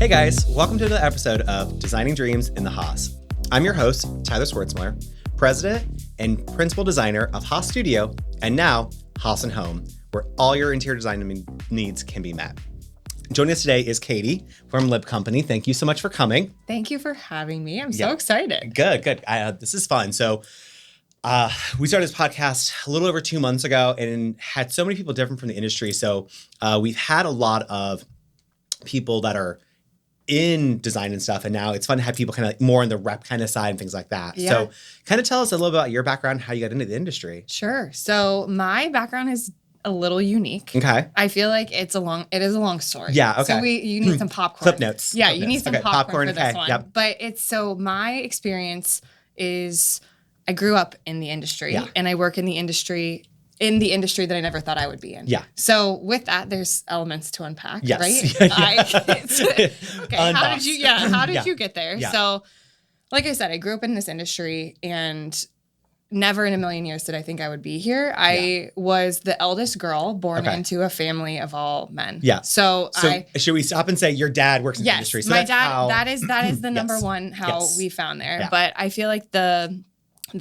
Hey guys, welcome to another episode of Designing Dreams in the Haas. I'm your host, Tyler Swartzmiller, president and principal designer of Haas Studio, and now Haas and Home, where all your interior design needs can be met. Joining us today is Katie from Libb Company. Thank you so much for coming. Thank you for having me. I'm so excited. Good. This is fun. So we started this podcast a little over 2 months ago and had so many people different from the industry. So we've had a lot of people that are in design and stuff. And now it's fun to have people kind of like more on the rep kind of side and things like that. Yeah. So kind of tell us a little bit about your background, how you got into the industry. Sure. So my background is a little unique. Okay. I feel like it is a long story. Yeah. Okay. So you need some popcorn. Clip notes. Yeah. Clip you notes. need some popcorn for this one. Yep. But my experience is I grew up in the industry and I work in the industry that I never thought I would be in. Yeah. So with that, there's elements to unpack, yes. right? Okay. How did you get there? Yeah. So like I said, I grew up in this industry and never in a million years did I think I would be here. I was the eldest girl born into a family of all men. Yeah. So should we stop and say your dad works in the industry? So my dad, that is the number one how we found there. Yeah. But I feel like the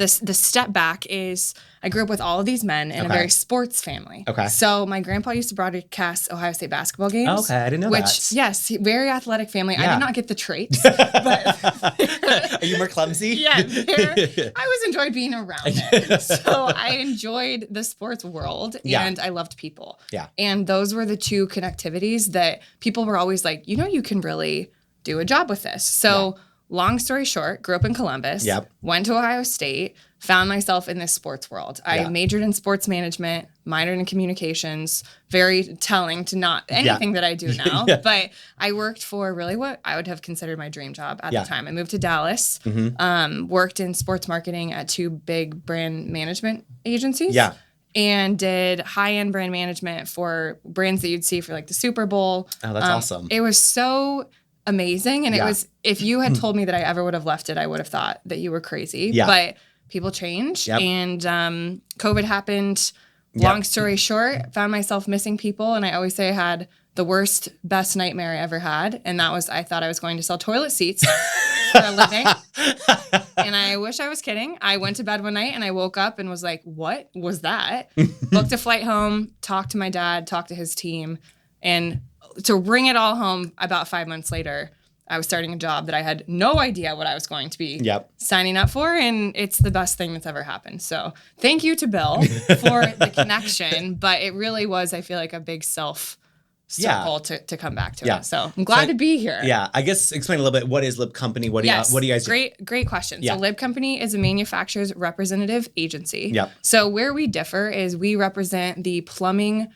step back is I grew up with all of these men in a very sports family. Okay. So my grandpa used to broadcast Ohio State basketball games. Oh, okay, I didn't know that. Yes, very athletic family. Yeah. I did not get the traits. But are you more clumsy? Yeah. I always enjoyed being around it. So I enjoyed the sports world and I loved people. Yeah. And those were the two connectivities that people were always like, you can really do a job with this. So long story short, grew up in Columbus, went to Ohio State, found myself in this sports world. I majored in sports management, minored in communications, very telling to not anything that I do now. But I worked for really what I would have considered my dream job at the time. I moved to Dallas, worked in sports marketing at two big brand management agencies. Yeah. And did high-end brand management for brands that you'd see for like the Super Bowl. Oh, that's awesome. It was so amazing. And it was, if you had told me that I ever would have left it, I would have thought that you were crazy. Yeah. But people change and COVID happened. Long story short, found myself missing people. And I always say I had the worst, best nightmare I ever had. And that was, I thought I was going to sell toilet seats for a living. And I wish I was kidding. I went to bed one night and I woke up and was like, what was that? Booked a flight home, talked to my dad, talked to his team, and to bring it all home, about 5 months later, I was starting a job that I had no idea what I was going to be signing up for, and it's the best thing that's ever happened. So thank you to Bill for the connection, but it really was, I feel like, a big circle to come back to it. So I'm glad to be here. Yeah, I guess explain a little bit, what is Libb Company? What do you guys do? Great question. So Libb Company is a manufacturer's representative agency. So where we differ is we represent the plumbing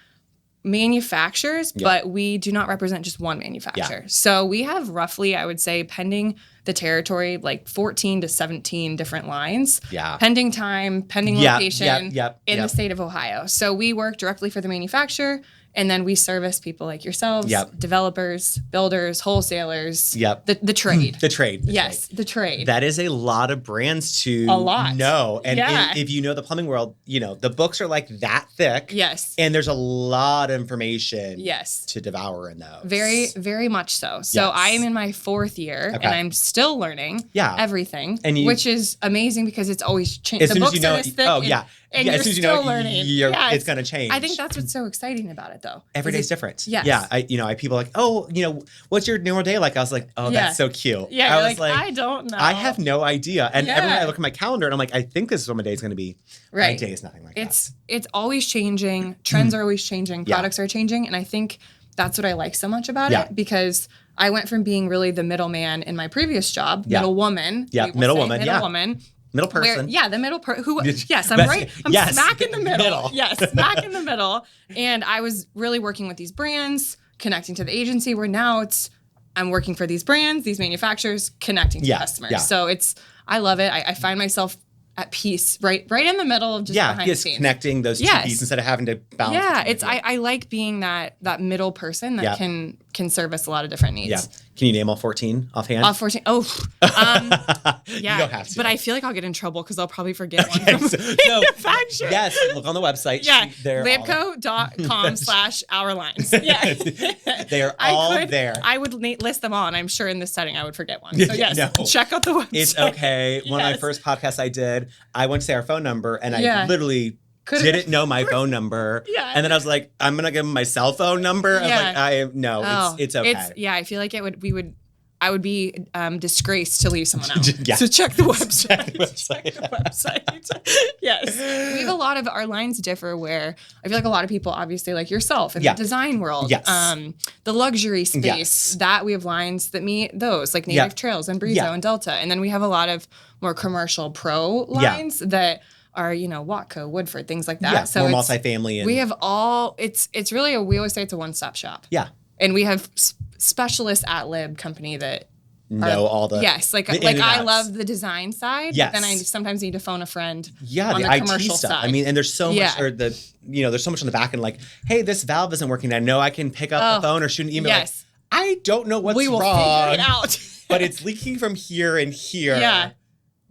manufacturers, but we do not represent just one manufacturer. So we have roughly, I would say, pending the territory, like 14 to 17 different lines. Pending time, pending location in the state of Ohio. So we work directly for the manufacturer, and then we service people like yourselves, developers, builders, wholesalers, the trade. The trade. The trade. That is a lot of brands to know. And if you know the plumbing world, the books are like that thick. Yes. And there's a lot of information to devour in those. Very, very much so. So I am in my 4th year and I'm still learning everything, which is amazing because it's always changing. The books are this thick. And you're still learning. It's going to change. I think that's what's so exciting about it, though. Every day's different. Yes. Yeah. I people are like, what's your normal day like? I was like, that's so cute. Yeah. I was like, I don't know. I have no idea. And every night I look at my calendar and I'm like, I think this is what my day is going to be. Right. My day is nothing like that. It's always changing. Trends are always changing. Products are changing. And I think that's what I like so much about it, because I went from being really the middleman in my previous job, middle woman. Yeah, middle woman. Middle person. The middle person. Yes, I'm right. I'm smack in the middle. Yes, smack in the middle. And I was really working with these brands, connecting to the agency, where now I'm working for these brands, these manufacturers, connecting to customers. Yeah. So I love it. I find myself at peace, right in the middle of just behind the scenes. Connecting those two pieces instead of having to balance. Yeah, I like being that middle person that can service a lot of different needs. Can you name all 14 offhand? All 14. Oh, yeah. You don't have to. But I feel like I'll get in trouble because I'll probably forget one. Okay, From manufacturer. Yes, look on the website. Yeah, They're libbco.com/ourlines. Yeah. They are all there. I would list them all, and I'm sure in this setting I would forget one. So yes, check out the website. It's okay. One of my first podcasts I did, I went to say our phone number, and I literally didn't know my phone number. Yeah. And then I was like, I'm going to give him my cell phone number. I was like, it's okay. I feel like I would be disgraced to leave someone out. Yeah. So check the website. Check the website. Yes. We have a lot of our lines differ where I feel like a lot of people, obviously like yourself in the design world, the luxury space, that we have lines that meet those like Native Trails and Brizo and Delta. And then we have a lot of more commercial pro lines that are, Watco, Woodford, things like that. Yeah, so more multifamily. And we have it's really we always say it's a one-stop shop. Yeah. And we have specialists at Libb Company that know all the I love the design side. Yes. But then I sometimes need to phone a friend. Yeah, on the commercial IT stuff. side. I mean, and there's so much, or there's so much on the back end. Like, hey, this valve isn't working. I know I can pick up the phone or shoot an email. Yes. Like, I don't know what's wrong. We will figure it out. But it's leaking from here and here. Yeah.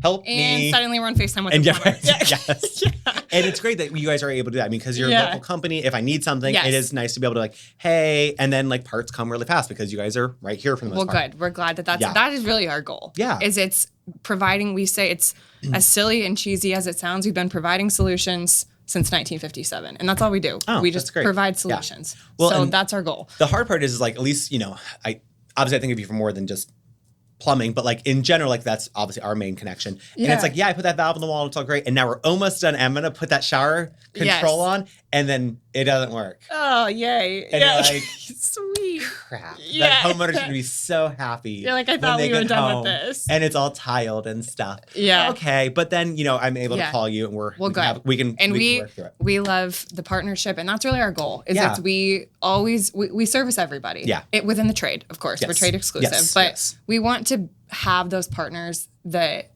Help me. And suddenly we're on FaceTime with the plumber. Yes. And it's great that you guys are able to do that. I mean, because you're a local company. If I need something, it is nice to be able to like, hey, and then like parts come really fast because you guys are right here for the most part. Well, good. We're glad that is really our goal. Yeah. Is it's providing, we say it's as silly and cheesy as it sounds, we've been providing solutions since 1957. And that's all we do. We just provide solutions. Yeah. Well, so that's our goal. The hard part is like, at least, I think of you for more than just plumbing, but like in general, like that's obviously our main connection. And it's like, I put that valve on the wall and it's all great. And now we're almost done. I'm going to put that shower control on and then it doesn't work. Oh, yay. And you're like, sweet. Crap. That homeowner's going to be so happy. You're like, I thought we were done with this. And it's all tiled and stuff. Yeah. Okay. But then, I'm able to call you and we can work through it. We love the partnership. And that's really our goal is that we service everybody. Yeah. Within the trade, of course. We're trade exclusive. But we want to have those partners that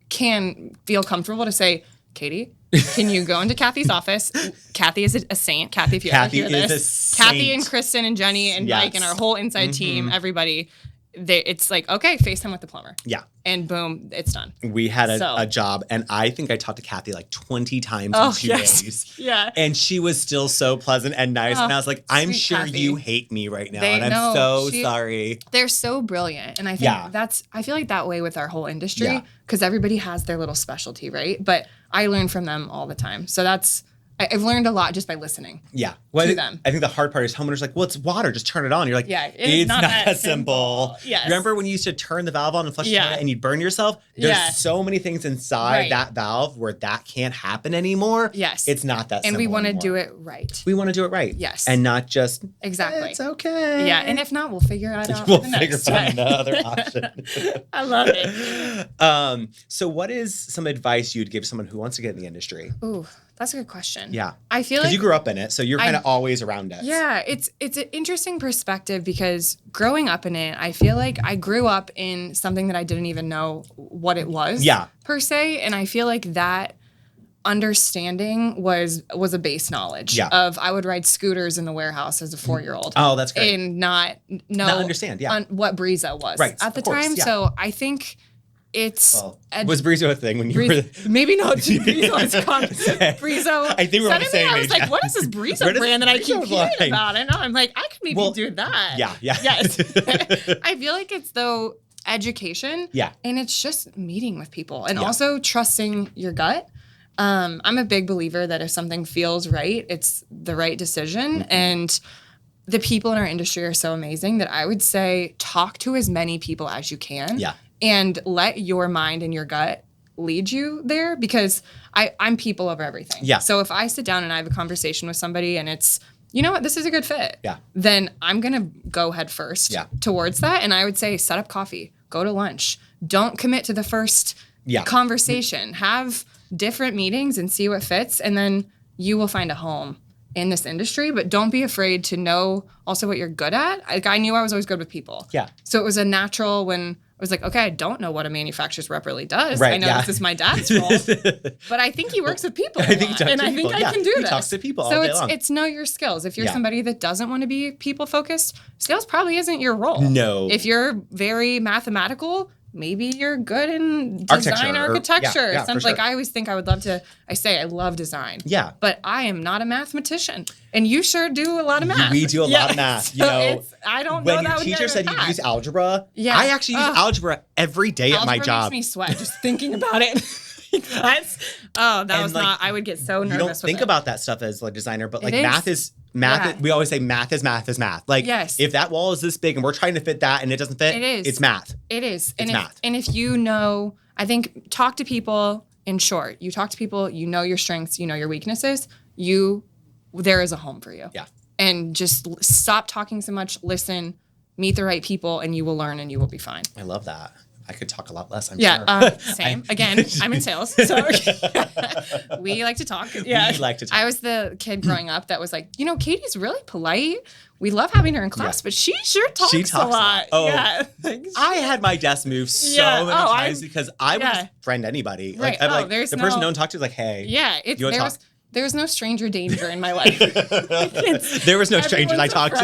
can feel comfortable to say, Katie, can you go into Kathy's office? Kathy is a saint. Kathy, if you ever hear this. Kathy and Kristen and Jenny and Mike and our whole inside team, everybody, it's like, okay, FaceTime with the plumber. Yeah. And boom, it's done. We had a job, and I think I talked to Kathy like 20 times in 2 days. Yeah. And she was still so pleasant and nice. And I was like, I'm sure Kathy. you hate me right now. And I'm so sorry. They're so brilliant. And I think I feel like that way with our whole industry because everybody has their little specialty, right? But I learn from them all the time. So I've learned a lot just by listening to them. I think the hard part is homeowners are like, well, it's water. Just turn it on. You're like, it's not that simple. Yes. Remember when you used to turn the valve on and flush the toilet and you'd burn yourself? There's so many things inside that valve where that can't happen anymore. Yes. It's not that simple And we want to anymore. do it right. We want to do it right. Yes. And not just, exactly. It's okay. Yeah. And if not, we'll figure it out. We'll figure out another option. I love it. So what is some advice you'd give someone who wants to get in the industry? Ooh. That's a good question. Yeah. I feel like you grew up in it, so you're kind of always around it. Yeah, it's an interesting perspective because growing up in it, I feel like I grew up in something that I didn't even know what it was per se, and I feel like that understanding was a base knowledge of I would ride scooters in the warehouse as a 4-year-old. Oh, that's great. And not understand, what Brizo was at the time. Yeah. So I think it's was Brizo a thing when you were maybe not Brizo is Brizo. I think we're on the same page. I was like, what is this Brizo brand that I keep hearing about? And I'm like, I could maybe do that. Yeah. Yes. I feel like it's education. Yeah. And it's just meeting with people and also trusting your gut. I'm a big believer that if something feels right, it's the right decision. And the people in our industry are so amazing that I would say talk to as many people as you can. Yeah. And let your mind and your gut lead you there because I'm people over everything. Yeah. So if I sit down and I have a conversation with somebody and it's, you know what, this is a good fit. Yeah. Then I'm going to go head first towards that. And I would say set up coffee, go to lunch. Don't commit to the first conversation. Have different meetings and see what fits. And then you will find a home in this industry, but don't be afraid to know also what you're good at. Like I knew I was always good with people. Yeah. So it was a natural when was like, okay, I don't know what a manufacturer's rep really does. Right, I know this is my dad's role, but I think he works with people I think I can do this. He talks to people all day long. So it's know your skills. If you're somebody that doesn't want to be people focused, sales probably isn't your role. No. If you're very mathematical, maybe you're good in design architecture. Yeah, Something like I always think I would love to. I say I love design. Yeah. But I am not a mathematician, and you sure do a lot of math. We do a lot of math. You know, I don't know when that your teacher said you use algebra. Yeah. I actually use algebra every day at my job. Algebra makes me sweat just thinking about it. That was not. I would get so nervous. You don't think about that stuff as a designer, but like math is. Yeah. We always say math is math is math. Like, if that wall is this big and we're trying to fit that and it doesn't fit, it's math. It is. It's math. And if you know, I think talk to people in short. You talk to people, you know your strengths, you know your weaknesses. There is a home for you. Yeah. And just stop talking so much, listen, meet the right people, and you will learn and you will be fine. I love that. I could talk a lot less, I'm sure. Same. Again, I'm in sales, so we like to talk. Yeah. We like to talk. I was the kid growing up that was like, Katie's really polite. We love having her in class, but she sure talks a lot. Oh, yeah. I had my desk moved so many times because I would just friend anybody. Right. Like, I'm like the person no one talked to is like, hey. Yeah. There was no stranger danger in my life. There was no strangers. I talked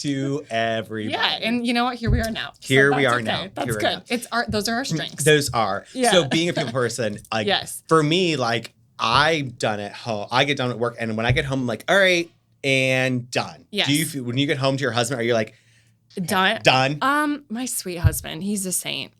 to everybody. Yeah, and you know what? Here we are now. Here we are now. That's good. Those are our strengths. Those are. Yeah. So being a people person, like for me, like I've done at home. I get done at work, and when I get home, I'm like, all right, and done. Yes. When you get home to your husband, are you like done? My sweet husband, he's a saint.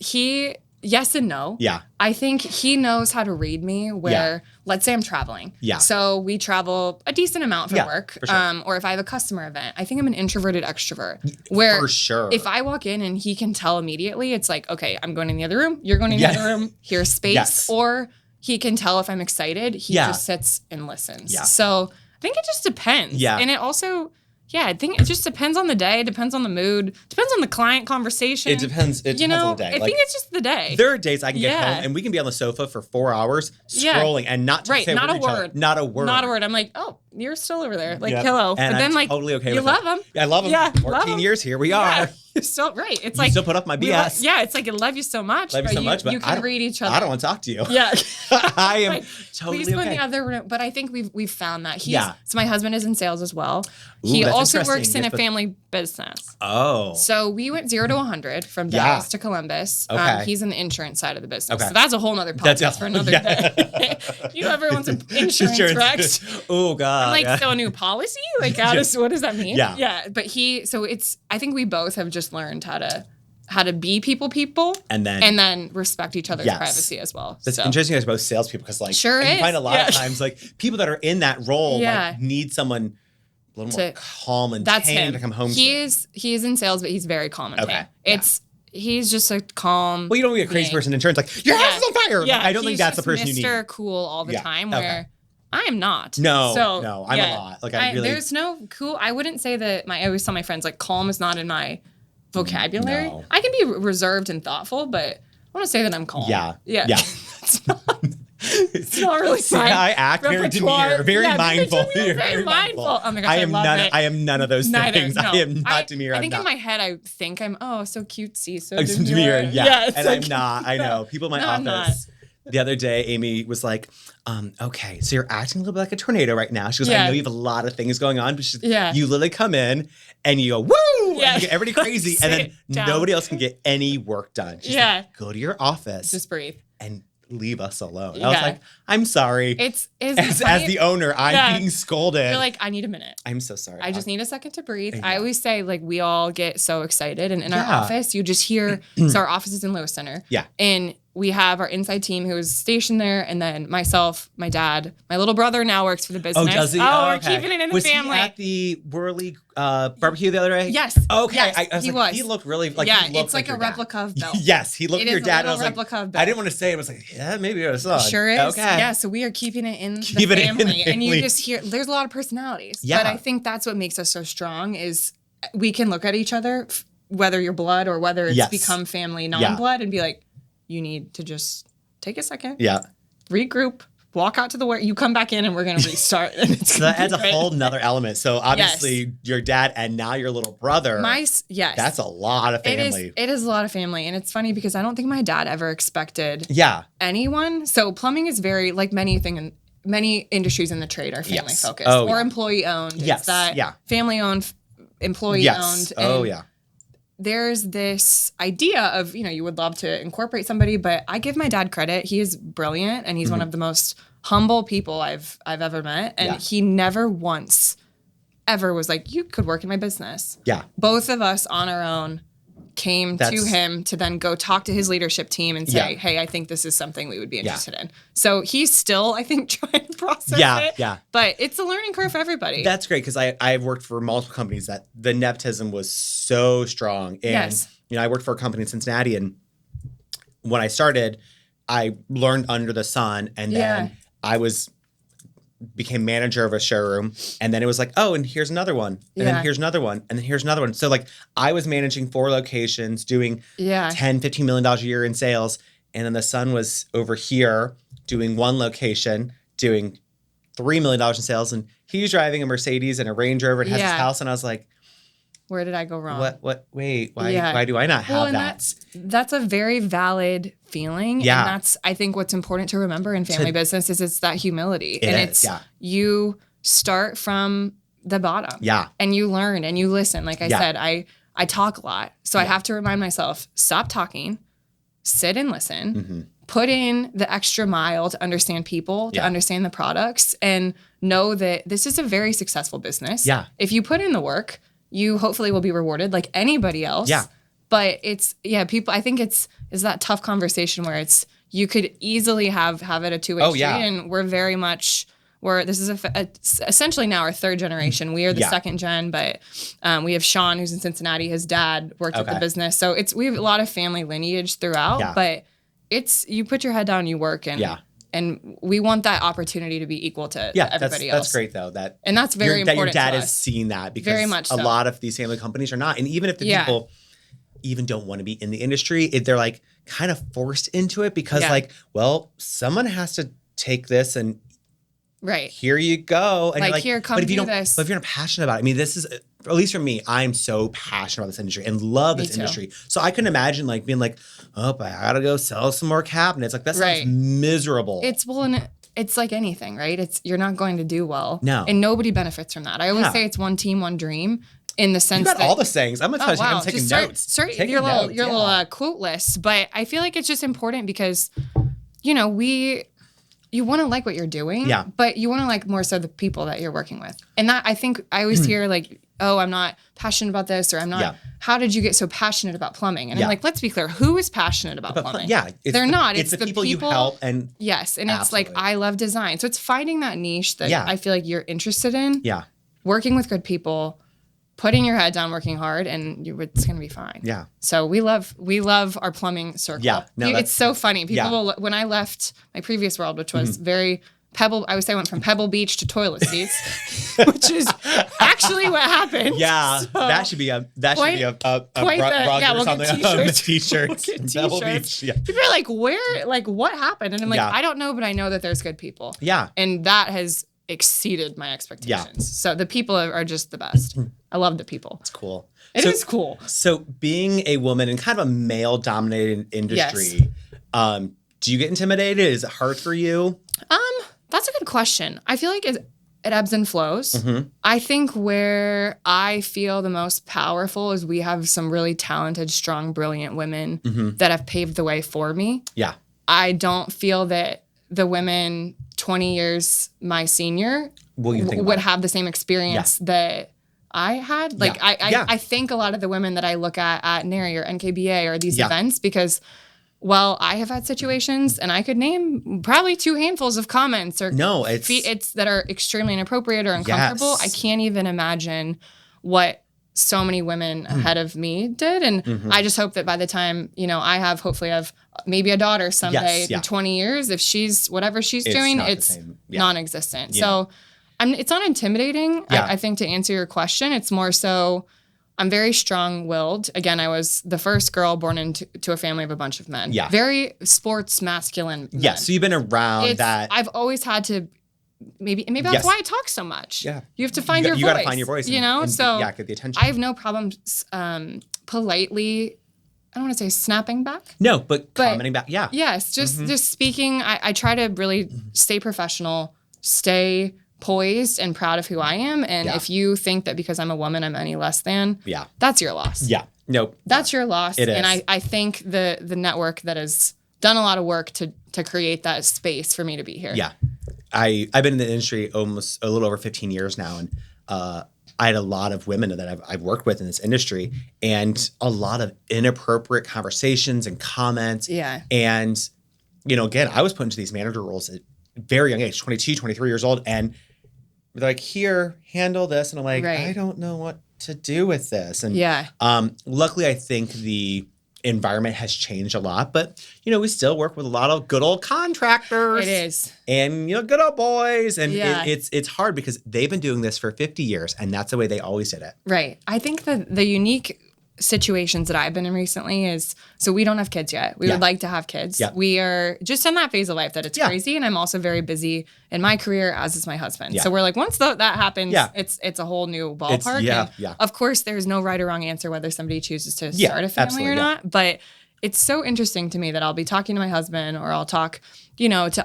Yes and no. Yeah. I think he knows how to read me where, let's say I'm traveling. Yeah. So we travel a decent amount for work. For sure. Or if I have a customer event. I think I'm an introverted extrovert. Where for sure. If I walk in and he can tell immediately, it's like, okay, I'm going in the other room. You're going in the other room. Here's space. Yes. Or he can tell if I'm excited. He just sits and listens. Yeah. So I think it just depends. Yeah. And it also... Yeah, I think it just depends on the day, depends on the mood, depends on the client conversation. It depends on the day. I think it's just the day. There are days I can get home and we can be on the sofa for 4 hours scrolling and not say not a word. Not a word. Not a word. I'm like, oh, you're still over there. Like, hello. And but then, I'm like, totally okay you with love him. Yeah, I love him. Yeah, 14 years, here we are. You're still right. It's you like still put up my BS. It's like I love you so much. Love you so much, but you can read each other. I don't want to talk to you. Yeah, I am totally please go in the other room. But I think we've found that So my husband is in sales as well. Ooh, he also works in a family business. Oh, so we went 0 to 100 from Dallas to Columbus. Okay. He's in the insurance side of the business. Okay. So that's a whole nother podcast for another day. Everyone's insurance wrecks. Oh God. I'm like, so a new policy? Like, what does that mean? Yeah. Yeah. But I think we both have just learned how to be people and then respect each other's privacy as well. That's interesting as both salespeople because like you find a lot of times like people that are in that role like, need someone a little more calm and tame to come home. He is in sales, but he's very calm and tame. He's just a calm. Well, you don't be a crazy person in insurance like your house is on fire. Yeah, I don't think that's the person you need. Mr. Cool all the time where I am not. No, I'm a lot. Like there's no cool. I wouldn't say that I always tell my friends like calm is not in my vocabulary. No. I can be reserved and thoughtful, but I want to say that I'm calm. Yeah. It's not really See, I act very demure, very mindful. Very mindful. Oh my gosh, I am none of those things. No. I am not demure. I think in my head, I think I'm so cutesy, so demure. Yeah. And like, I'm not. I know. People in my office. The other day, Amy was like, okay, so you're acting a little bit like a tornado right now. She goes, I know you have a lot of things going on, but you literally come in and you go, woo! And you get everybody crazy, and then nobody else can get any work done. She's like, go to your office. Just breathe. And leave us alone. I was like, I'm sorry. As the owner, I'm being scolded. You're like, I need a minute. I'm so sorry. I just need a second to breathe. I always say, like, we all get so excited. And in our office, you just hear, so our office is in Lewis Center. Yeah. And we have our inside team who is stationed there. And then myself, my dad, my little brother now works for the business. Oh, does he? We're keeping it in the family. Was he at the Whirly barbecue the other day? Yes. Okay. Yes, he was. He looked really like it's like a replica of Belle. Yes, he looked like your dad. I was like, replica of Belle. I didn't want to say it. I was like, yeah, maybe it was son. Sure is. Okay. Yeah, so we are keeping it in the family. And you just hear, there's a lot of personalities. Yeah. But I think that's what makes us so strong is we can look at each other, whether you're blood or whether it's become family non-blood and be like, you need to just take a second. Yeah. Regroup. walk out to the you come back in and we're going to restart. And it's so that adds a whole nother element. So obviously your dad and now your little brother. Yes. That's a lot of family. It is a lot of family. And it's funny because I don't think my dad ever expected anyone. So plumbing is very, like many industries in the trade are family focused or employee owned. Yes. It's that family owned, employee owned. And there's this idea of, you would love to incorporate somebody, but I give my dad credit. He is brilliant and he's one of the most humble people I've ever met. And he never once ever was like, you could work in my business. Yeah. Both of us on our own came to him to then go talk to his leadership team and say, hey, I think this is something we would be interested in. So he's still, I think, trying to process it. Yeah. But it's a learning curve for everybody. That's great because I've worked for multiple companies that the nepotism was so strong. And, I worked for a company in Cincinnati, and when I started, I learned under the sun, and then I became manager of a showroom, and then it was like, oh, and here's another one, and then here's another one, and then here's another one. So like I was managing 4 locations, doing $10-15 million a year in sales, and then the son was over here doing 1 location, doing $3 million in sales, and he's driving a Mercedes and a Range Rover and has his house, and I was like, where did I go wrong? Wait, why do I not have that? That's a very valid feeling. Yeah. And that's, I think, what's important to remember in family business is it's that humility. You start from the bottom. Yeah. And you learn and you listen. Like I said, I talk a lot. So I have to remind myself, stop talking, sit and listen, put in the extra mile to understand people, to understand the products, and know that this is a very successful business. Yeah. If you put in the work, you hopefully will be rewarded like anybody else. Yeah. But it's, people, I think is that tough conversation where you could easily have it a two-way street. And we're very much, this is essentially now our 3rd generation. We are the 2nd gen, but we have Sean, who's in Cincinnati. His dad worked at the business. So we have a lot of family lineage throughout, but you put your head down, you work, and we want that opportunity to be equal to everybody else. That's great, though. And that's very important. That your dad has seen that, because very much a lot of these family companies are not. And even if the people even don't want to be in the industry, they're like kind of forced into it because someone has to take this and here you go. And here, come do this. But if you're not passionate about it, I mean, this is, at least for me, I'm so passionate about this industry and love this industry. So I couldn't imagine being like, oh, I gotta go sell some more cabinets. Like that sounds miserable. It's like anything, right? You're not going to do well. No. And nobody benefits from that. I always say it's one team, one dream, in the sense that all the sayings. I'm gonna I'm taking notes. Start your little quote list. But I feel like it's just important because, you want to like what you're doing, but you want to like more so the people that you're working with. And that, I think I always hear oh, I'm not passionate about this, or I'm not, how did you get so passionate about plumbing? And I'm like, let's be clear, who is passionate about plumbing? They're not. It's the people you help. And yes. And it's like, I love design. So it's finding that niche that I feel like you're interested in. Yeah. Working with good people, putting your head down, working hard, and it's going to be fine. Yeah. So we love our plumbing circle. Yeah. No, it's so funny. People when I left my previous world, which was very Pebble, I would say I went from Pebble Beach to toilet seats, which is actually what happened. Yeah, so that should be a Rogers on the t-shirts. Pebble Beach. Yeah. People are like, where, what happened? And I'm like, I don't know, but I know that there's good people. Yeah. And that has exceeded my expectations. Yeah. So the people are just the best. I love the people. It's cool. It is cool. So being a woman in kind of a male-dominated industry, do you get intimidated? Is it hard for you? That's a good question. I feel like it ebbs and flows. Mm-hmm. I think where I feel the most powerful is we have some really talented, strong, brilliant women that have paved the way for me. Yeah. I don't feel that the women 20 years my senior would have the same experience that I had. I think a lot of the women that I look at NARI or NKBA or these events, because I have had situations, and I could name probably 2 handfuls of comments or it's that are extremely inappropriate or uncomfortable. Yes. I can't even imagine what so many women ahead of me did. And I just hope that by the time, hopefully have maybe a daughter someday in 20 years, if she's whatever she's doing, it's non-existent. Yeah. So it's not intimidating. Yeah. I think to answer your question, it's more so I'm very strong-willed. Again, I was the first girl born into a family of a bunch of men. Yeah. Very sports masculine men. Yeah, so you've been around that. I've always had to, maybe that's why I talk so much. Yeah. You have to find your voice. You got to find your voice. So get the attention. I have no problems politely, I don't want to say snapping back. No, but commenting back. Yeah. Yes, just speaking. I try to really stay professional, stay poised and proud of who I am. And if you think that because I'm a woman, I'm any less than, that's your loss. Yeah. Nope. That's your loss. It is. And I thank the network that has done a lot of work to create that space for me to be here. Yeah. I've been in the industry almost a little over 15 years now. And I had a lot of women that I've worked with in this industry and a lot of inappropriate conversations and comments. Yeah. And, again, I was put into these manager roles at a very young age, 22, 23 years old. And they're like, here, handle this. And I'm like, I don't know what to do with this. And luckily, I think the environment has changed a lot. But, we still work with a lot of good old contractors. It is. And, good old boys. And it's hard because they've been doing this for 50 years. And that's the way they always did it. Right. I think the unique situations that I've been in recently is, so we don't have kids yet. We would like to have kids. Yeah. We are just in that phase of life that it's crazy. And I'm also very busy in my career, as is my husband. Yeah. So we're like, once that happens, it's a whole new ballpark. Of course, there's no right or wrong answer whether somebody chooses to start a family or not. But it's so interesting to me that I'll be talking to my husband or I'll talk, to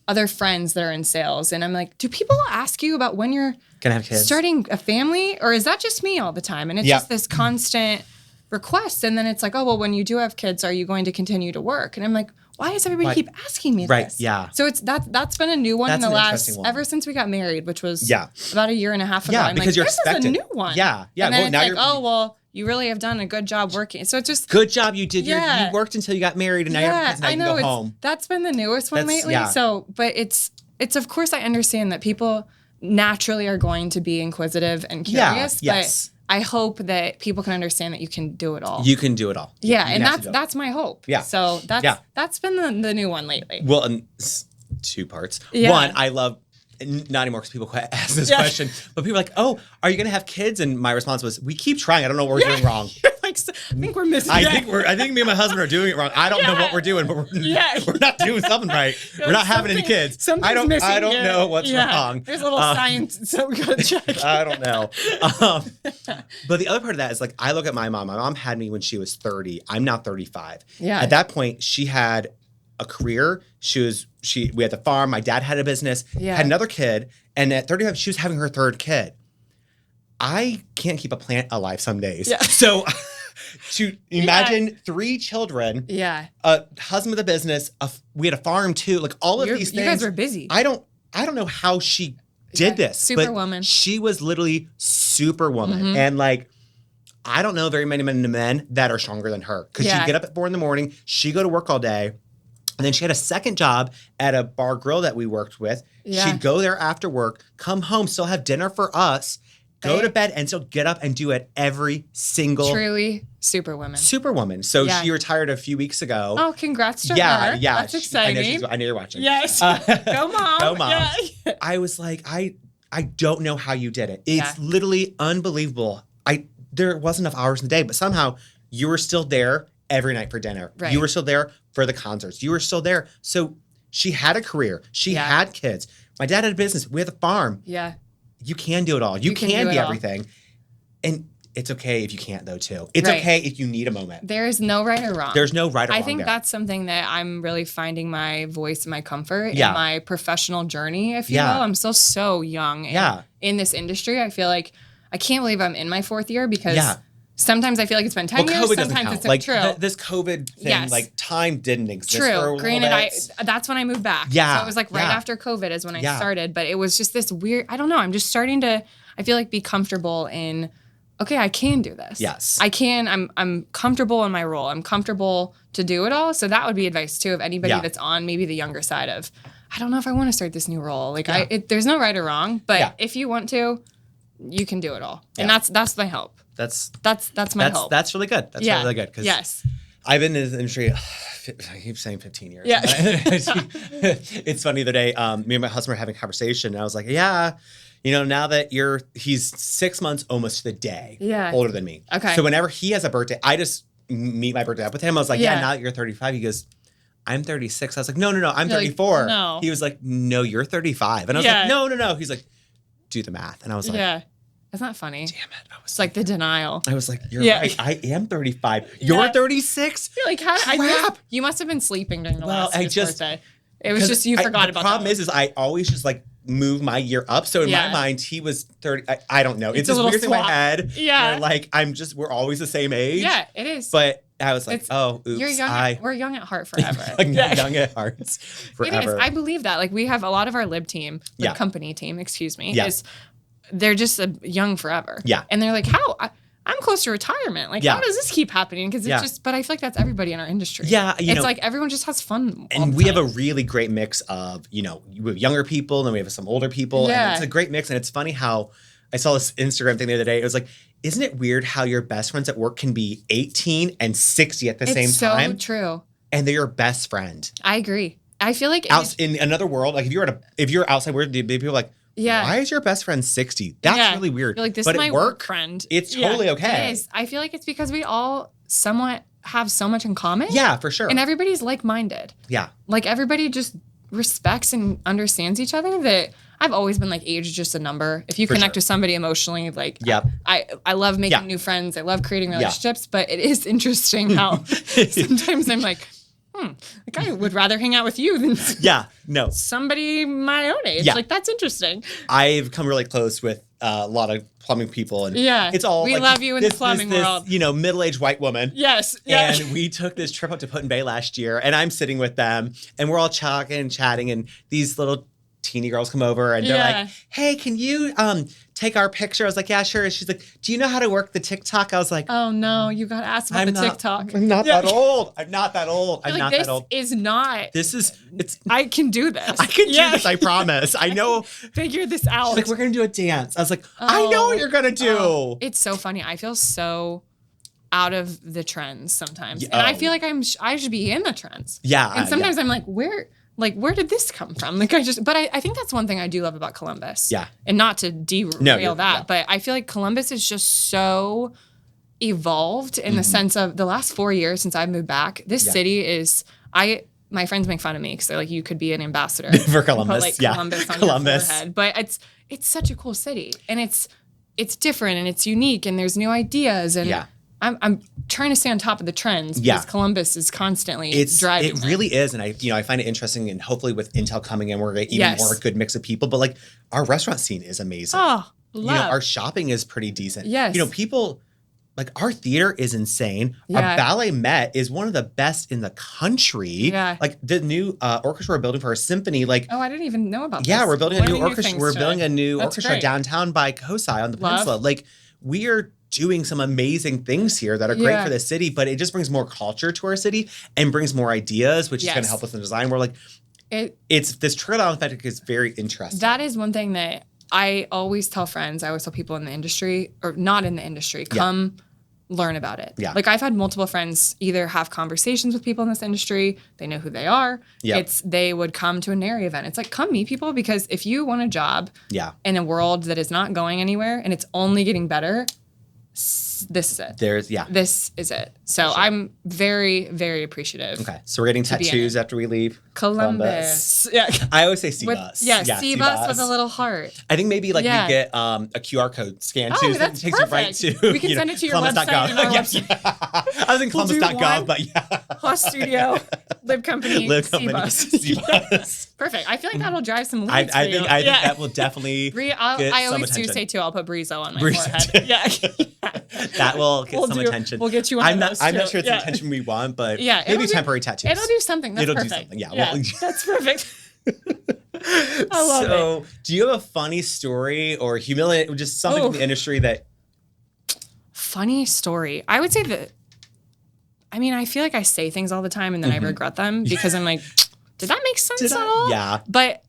other friends that are in sales. And I'm like, do people ask you about when you're gonna have kids, starting a family, or is that just me all the time? And it's just this constant request. And then it's like, oh, well, when you do have kids, are you going to continue to work? And I'm like, why does everybody keep asking me this? Yeah. So that's been a new one in the last, ever since we got married, which was about a year and a half ago. I'm because like, this is a new one. Yeah. And then it's like, you really have done a good job working. So it's just... Good job you did. You worked until you got married and now you have kids and now you can go home. That's been the newest one lately. Yeah. So, but it's of course I understand that people naturally are going to be inquisitive and curious, but I hope that people can understand that you can do it all. You can do it all. Yeah, and that's my hope. Yeah. So that's been the new one lately. Well, and two parts. Yeah. One, I love... Not anymore because people ask this question, but people are like, "Oh, are you going to have kids?" And my response was, "We keep trying. I don't know what we're doing wrong. I think we're missing. I think me and my husband are doing it wrong. I don't know what we're doing, but we're not doing something right. We're not having any kids. I don't know what's wrong. There's a little science, so we got to check. I don't know. But the other part of that is like, I look at my mom. My mom had me when she was 30. I'm now 35. Yeah. At that point, she had a career. We had the farm. My dad had a business, had another kid. And at 35, she was having her third kid. I can't keep a plant alive some days. Yeah. So to imagine 3 children, a husband with a business, we had a farm too, like all of these things. You guys were busy. I don't know how she did this. Superwoman. She was literally superwoman. Mm-hmm. And like, I don't know very many men that are stronger than her. Because she'd get up at 4 a.m, she'd go to work all day. And then she had a second job at a bar grill that we worked with. Yeah. She'd go there after work, come home, still have dinner for us, go to bed, and still get up and do it every single... Truly superwoman. Superwoman. So she retired a few weeks ago. Oh, congrats to her. Yeah. That's exciting. I know you're watching. Yes. Go, Mom. Go, Mom. Yeah. I was like, I don't know how you did it. It's literally unbelievable. There wasn't enough hours in the day, but somehow you were still there every night for dinner. Right. You were still there for the concerts. You were still there. So she had a career. She had kids. My dad had a business. We had a farm. Yeah. You can do it all. You can be everything. And it's okay if you can't, though, too. It's okay if you need a moment. There is no right or wrong. There's no right or wrong. I think that's something that I'm really finding my voice and my comfort in my professional journey, if you will. I'm still so young in this industry. I feel like I can't believe I'm in my 4th year because sometimes I feel like it's been 10 years. COVID sometimes it's like, true. This COVID thing, like time didn't exist for a little bit. That's when I moved back. Yeah. So it was like right after COVID is when I started. But it was just this weird, I don't know. I'm just starting to, I feel like be comfortable in, okay, I can do this. Yes. I can, I'm comfortable in my role. I'm comfortable to do it all. So that would be advice too of anybody that's on maybe the younger side of, I don't know if I want to start this new role. Like there's no right or wrong, but if you want to, you can do it all. And that's my hope. That's my hope. That's really good. That's really good. Yes. I've been in this industry, I keep saying 15 years. Yeah. It's funny the other day, me and my husband were having a conversation and I was like, now that he's 6 months almost to the day older than me. Okay. So whenever he has a birthday, I just meet my birthday up with him. I was like, now that you're 35, he goes, I'm 36. I was like, no, I'm 34. Like, no. He was like, no, you're 35. And I was like, no. He's like, do the math. And I was like, isn't that funny? Damn it. It's like the denial. I was like, you're right. I am 35. You're 36? You're like, crap. You must have been sleeping during the last birthday. It was just you forgot about that. The problem is I always just like move my year up. So in my mind, he was 30. I don't know. It's this weird thing in my head. Yeah. Where like we're always the same age. Yeah, it is. But I was like, oops. You're young. We're young at heart forever. Young at heart forever. It is. I believe that. Like we have a lot of our Libb company team, they're just young forever. Yeah. And they're like, how? I'm close to retirement. Like, how does this keep happening? Because it's just, but I feel like that's everybody in our industry. Yeah. It's like everyone just has fun. And we have a really great mix of, we have younger people and then we have some older people. Yeah. And it's a great mix. And it's funny how I saw this Instagram thing the other day. It was like, isn't it weird how your best friends at work can be 18 and 60 at the same time? It's so true. And they're your best friend. I agree. I feel like in another world, like if you're outside where people are like, why is your best friend 60? That's really weird. You're like, this is my work friend. It's totally okay. It is. I feel like it's because we all somewhat have so much in common. Yeah, for sure. And everybody's like-minded. Yeah. Like everybody just respects and understands each other. That I've always been like, age is just a number. If you connect with somebody emotionally, like I love making new friends. I love creating relationships, but it is interesting how sometimes I'm like, like I would rather hang out with you than somebody my own age. Yeah. Like that's interesting. I've come really close with a lot of plumbing people, and it's all we love you in the plumbing world. Middle-aged white woman. Yes. Yeah. And we took this trip up to Put in Bay last year, and I'm sitting with them, and we're all talking and chatting, and these little teeny girls come over and they're like, hey, can you take our picture? I was like, yeah, sure. She's like, do you know how to work the TikTok? I was like, oh no, you got asked about the TikTok. I'm not that old. I'm not that old. I can do this. I can do this. I promise. I know. Figure this out. She's like, we're going to do a dance. I was like, I know what you're going to do. It's so funny. I feel so out of the trends sometimes. And I feel like I should be in the trends. Yeah. And sometimes I'm like, where did this come from? Like but I think that's one thing I do love about Columbus. Yeah. And not to derail that, but I feel like Columbus is just so evolved in the sense of the last 4 years since I've moved back. This city is, my friends make fun of me because they're like, you could be an ambassador for Columbus. Put Columbus on your forehead. But it's such a cool city, and it's different and it's unique, and there's new ideas, and I'm trying to stay on top of the trends because Columbus is constantly driving. It really is, and I find it interesting, and hopefully with Intel coming in, we're even more a good mix of people. But like our restaurant scene is amazing. Oh, love. Our shopping is pretty decent. Yes. People. Like our theater is insane. Our Ballet Met is one of the best in the country. Yeah. Like the new orchestra we're building for our symphony. Like I didn't even know about this. Yeah, we're building a new orchestra. We're building a new orchestra downtown by Kosai on the peninsula. Like we are doing some amazing things here that are great for the city, but it just brings more culture to our city and brings more ideas, which is going to help us in design. We're like, it's this trickle-down effect is very interesting. That is one thing that I always tell friends, I always tell people in the industry or not in the industry, come learn about it. Yeah. Like I've had multiple friends either have conversations with people in this industry, they know who they are. Yeah. They would come to a NARI event. It's like, come meet people, because if you want a job in a world that is not going anywhere and it's only getting better, this is it. This is it. So I'm very, very appreciative. Okay. So we're getting tattoos after we leave Columbus. Yeah. I always say C-Bus. C-Bus with a little heart. I think maybe we get a QR code scan too. That's so it takes perfect. you right to we can send it to your website. And our website. I was in Columbus.gov, but Host Studio, Libb Company, C-Bus. Perfect. I feel like that'll drive some leads I think that will definitely I always do say too, I'll put Brizo on my forehead. Yeah. That will get some attention. We'll get you on I'm not sure it's the attention we want, but maybe temporary tattoos. It'll do something. That's perfect. Do something. Yeah. Well, that's perfect. I love it. So, do you have a funny story or humiliating, just something in the industry that... Funny story. I would say that, I feel like I say things all the time and then I regret them because I'm like, did that make sense at all? Yeah. But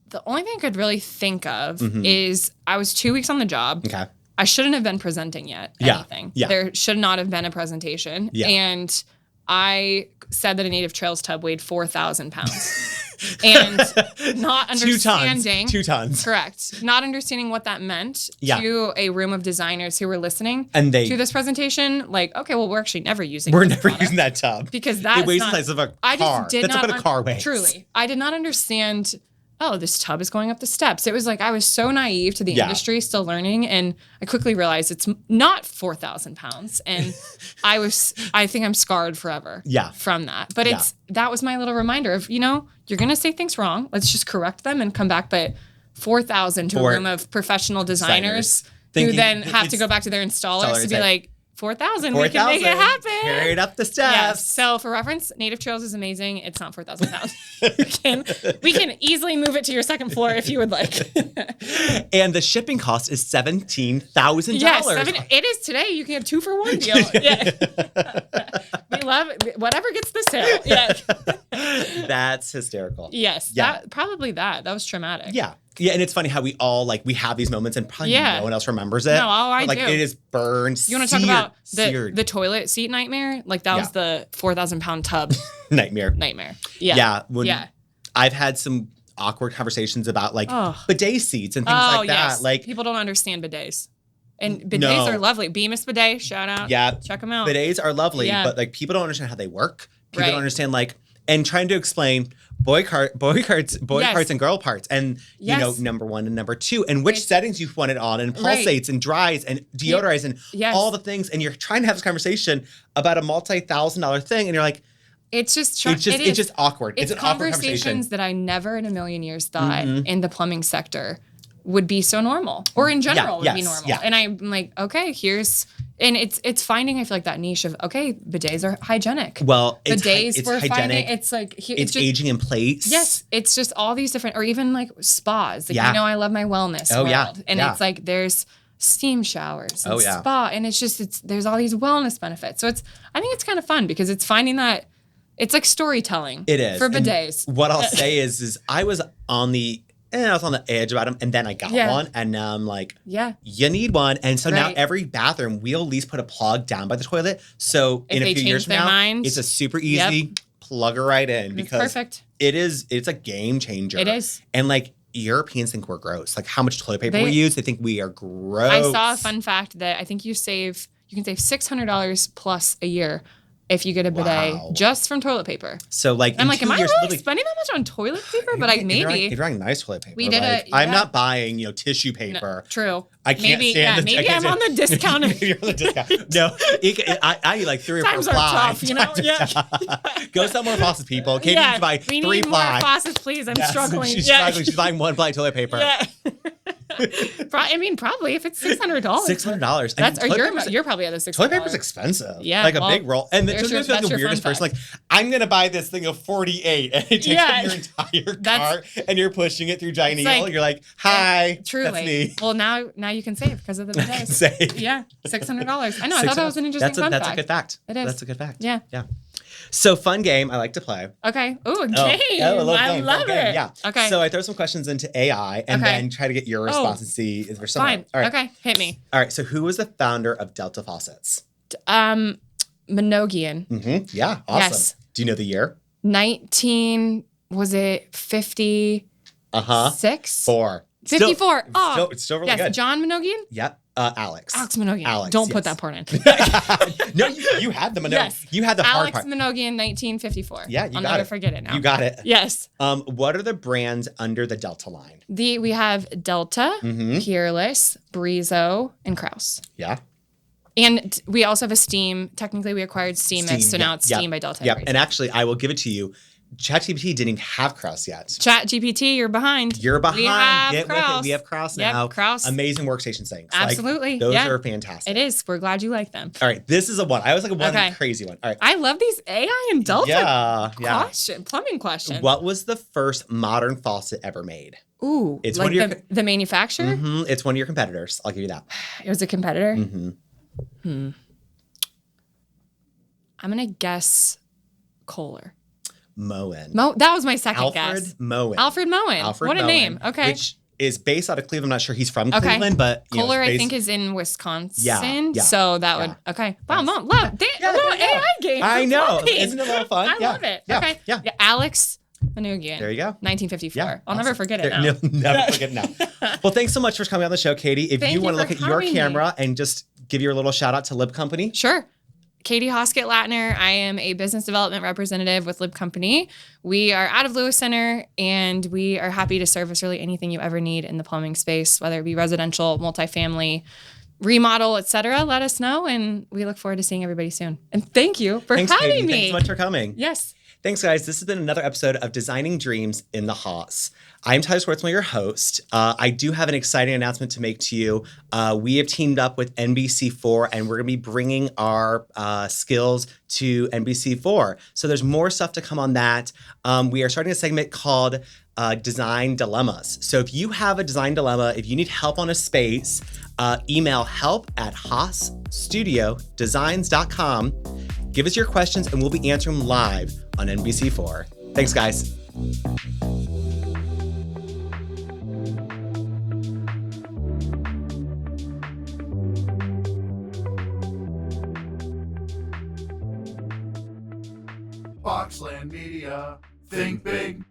the only thing I could really think of is I was 2 weeks on the job. Okay. I shouldn't have been presenting yet. Anything. Yeah. There should not have been a presentation. Yeah. And I said that a Native Trails tub weighed 4,000 pounds. and not understanding 2 tons. Correct. Not understanding what that meant to a room of designers who were listening to this presentation. Like, okay, well, we're actually never using that tub because that's it weighs the size of a car. I just did that's not what a car weighs. Truly, I did not understand. Oh, this tub is going up the steps. It was like I was so naive to the industry, still learning, and I quickly realized it's not 4,000 pounds, and I think I'm scarred forever. From that. But that was my little reminder of you're gonna say things wrong. Let's just correct them and come back. But 4,000 to a room of professional designers who then have to go back to their installers to be like, 4,000. We can make it happen. Carry it up the steps. Yes. So for reference, Native Trails is amazing. It's not 4,000 pounds. we can easily move it to your second floor if you would like. And the shipping cost is $17,000. Yes, it is today. You can have 2 for 1 deal. Yeah. We love it. Whatever gets the sale. Yeah. That's hysterical. Yes. Yeah. That was traumatic. Yeah. Yeah, and it's funny how we all we have these moments and probably no one else remembers it. No, I do. It is burned. You want to talk about the toilet seat nightmare? Like that was the 4,000-pound tub nightmare. Yeah. Yeah. I've had some awkward conversations about bidet seats and things like that. Like people don't understand bidets. And bidets are lovely. Bemis bidet, shout out. Yeah. Check them out. Bidets are lovely, but people don't understand how they work. People don't understand and trying to explain boy parts and girl parts, and number 1 and number 2, and which settings you want it on, and pulsates and dries and deodorize and all the things, and you're trying to have this conversation about a multi-$1,000 thing, and you're like, it's just awkward. It's an awkward conversation that I never in a million years thought in the plumbing sector would be so normal, or in general would be normal. And I'm like, okay, and it's finding, I feel like, that niche of, okay, bidets are hygienic. Well, bidets we're hygienic. Finding, it's like, it's just aging in place. Yes. It's just all these different, or even like spas. Like, I love my wellness world. And it's like, there's steam showers and spa. And it's just, there's all these wellness benefits. So I think it's kind of fun because it's finding that, it's like storytelling. It is. For bidets. And what I'll say is I was on the edge about them, and then I got one, and now I'm like, you need one. And so now every bathroom, we'll at least put a plug down by the toilet. So in a few years from now, it's a super easy plug her right in, because perfect. It's a game changer. It is. And Europeans think we're gross. Like how much toilet paper we use, they think we are gross. I saw a fun fact that I think you can save $600 plus a year if you get a bidet just from toilet paper. So I'm like, am I really spending that much on toilet paper? But maybe. If you're buying nice toilet paper. We did I'm not buying, tissue paper. No, true. I can't stand maybe I'm on the discount. Maybe you're on the discount. No, I need like 3 or 4 Times ply. Are tough, Go sell more faucets, people. Kate needs to buy 3 ply. We need more faucets, please. I'm struggling. She's struggling. She's buying 1 ply toilet paper. Yeah. Probably if it's $600. $600. You're probably at the $600. Toilet paper's expensive. Yeah, like a big roll. And then sometimes you're like the weirdest person. Like, I'm gonna buy this thing of 48, and it takes up your entire cart, and you're pushing it through Gineal. You're like, hi, truly. That's me. Well, now you can save because of the bidets. Save. Yeah, $600. I know. I thought that was an interesting fun fact. That's a good fact. It is. That's a good fact. Yeah. Yeah. So fun game I like to play. Okay. Ooh, a game. I love it. Yeah. Okay. So I throw some questions into AI and then try to get your response and see if there's something. Fine. All right. Okay. Hit me. All right. So who was the founder of Delta Faucets? Minogian. Yeah. Awesome. Yes. Do you know the year? 50? 4. 54. It's still really good. John Minogian? Yep. Alex Minogian. Don't put that part in. No, you had the Minogian. Yes. You had the hard part. Alex Minogian, 1954. Yeah, I'll never forget it now. You got it. Yes. What are the brands under the Delta line? We have Delta, Peerless, Brizo, and Kraus. Yeah. And we also have a Steam. Technically, we acquired Steam so now it's Steam by Delta. Yep. And actually, I will give it to you. ChatGPT didn't have Kraus yet. ChatGPT, you're behind. You're behind. We have Get Kraus. with it. We have Kraus now. Kraus. Amazing workstation things. Absolutely. Those are fantastic. It is. We're glad you like them. All right. This is a one. I was like a crazy one. All right. I love these AI and Delta plumbing questions. What was the first modern faucet ever made? Ooh. It's like one of your the manufacturer? It's one of your competitors. I'll give you that. It was a competitor? I'm going to guess Kohler. Moen. That was my second guess. Alfred Moen. What a name. Okay. Which is based out of Cleveland. I'm not sure he's from Cleveland, but Kohler, I think, is in Wisconsin. Yeah. So that would Wow, little AI game. I know. Isn't it a little fun? I love it. Yeah. Okay. Yeah. Alex Manoogian. There you go. 1954. Yeah, I'll never forget it now. Never forget it now. Well, thanks so much for coming on the show, Katie. If you want to look at your camera and just give your little shout out to Libb Company. Sure. Kate Hosket Latner. I am a business development representative with Libb Company. We are out of Lewis Center, and we are happy to service really anything you ever need in the plumbing space, whether it be residential, multifamily, remodel, etc. Let us know, and we look forward to seeing everybody soon. And thank you for having me. Thanks so much for coming. Yes. Thanks, guys. This has been another episode of Designing Dreams in the Haas. I'm Tyler Schwartzman, your host. I do have an exciting announcement to make to you. We have teamed up with NBC4, and we're going to be bringing our skills to NBC4. So there's more stuff to come on that. We are starting a segment called Design Dilemmas. So if you have a design dilemma, if you need help on a space, email help@haasstudiodesigns.com. Give us your questions, and we'll be answering them live on NBC4. Thanks, guys. Boxland Media. Think big.